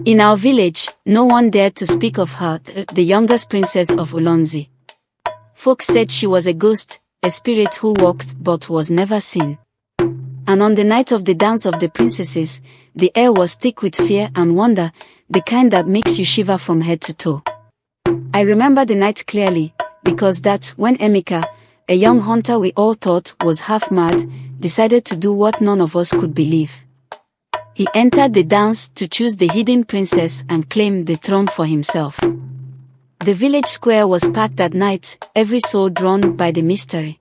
In our village, no one dared to speak of her, the youngest princess of Ulanzi. Folks said she was a ghost, a spirit who walked but was never seen. And on the night of the dance of the princesses, the air was thick with fear and wonder, the kind that makes you shiver from head to toe. I remember the night clearly, because that's when Emeka, a young hunter we all thought was half mad, decided to do what none of us could believe. He entered the dance to choose the hidden princess and claim the throne for himself. The village square was packed that night, every soul drawn by the mystery.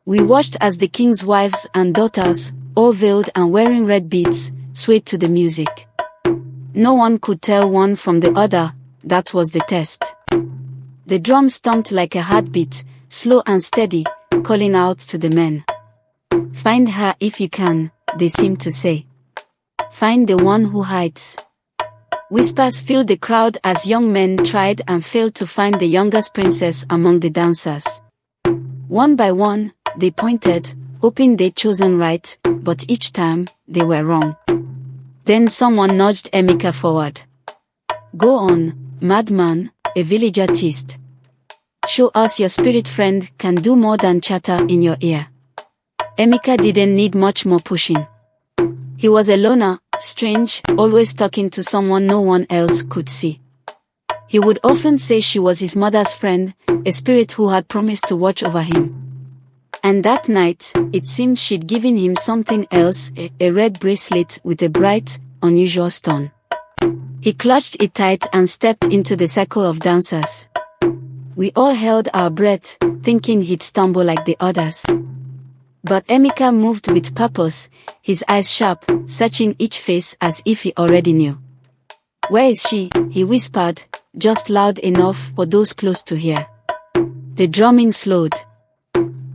We watched as the king's wives and daughters, all veiled and wearing red beads, swayed to the music. No one could tell one from the other, that was the test. The drum stomped like a heartbeat, slow and steady, calling out to the men. "Find her if you can," they seemed to say. "Find the one who hides." Whispers filled the crowd as young men tried and failed to find the youngest princess among the dancers. One by one, they pointed, hoping they'd chosen right, but each time, they were wrong. Then someone nudged Emeka forward. "Go on, madman," a villager teased. "Show us your spirit friend can do more than chatter in your ear." Emeka didn't need much more pushing. He was a loner, strange, always talking to someone no one else could see. He would often say she was his mother's friend, a spirit who had promised to watch over him. And that night, it seemed she'd given him something else, a red bracelet with a bright, unusual stone. He clutched it tight and stepped into the circle of dancers. We all held our breath, thinking he'd stumble like the others. But Emeka moved with purpose, his eyes sharp, searching each face as if he already knew. "Where is she?" he whispered, just loud enough for those close to hear. The drumming slowed.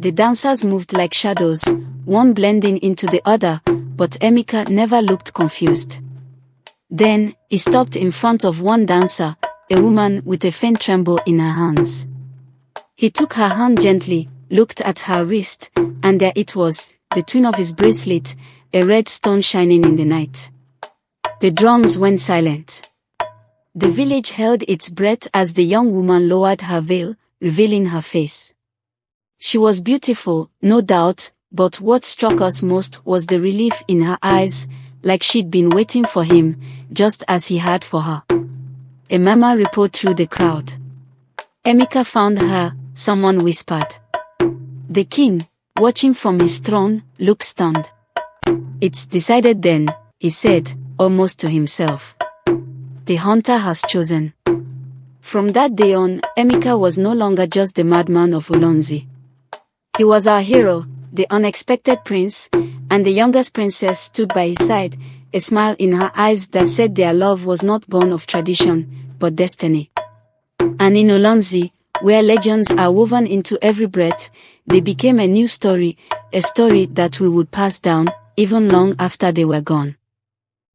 The dancers moved like shadows, one blending into the other, but Emeka never looked confused. Then, he stopped in front of one dancer, a woman with a faint tremble in her hands. He took her hand gently, looked at her wrist, and there it was, the twin of his bracelet, a red stone shining in the night. The drums went silent. The village held its breath as the young woman lowered her veil, revealing her face. She was beautiful, no doubt, but what struck us most was the relief in her eyes, like she'd been waiting for him, just as he had for her. A murmur rippled through the crowd. "Emeka found her," someone whispered. The king, watching from his throne, looked stunned. "It's decided then," he said, almost to himself. "The hunter has chosen." From that day on, Emeka was no longer just the madman of Ulanzi. He was our hero, the unexpected prince, and the youngest princess stood by his side, a smile in her eyes that said their love was not born of tradition, but destiny. And in Ulanzi, where legends are woven into every breath, they became a new story, a story that we would pass down, even long after they were gone.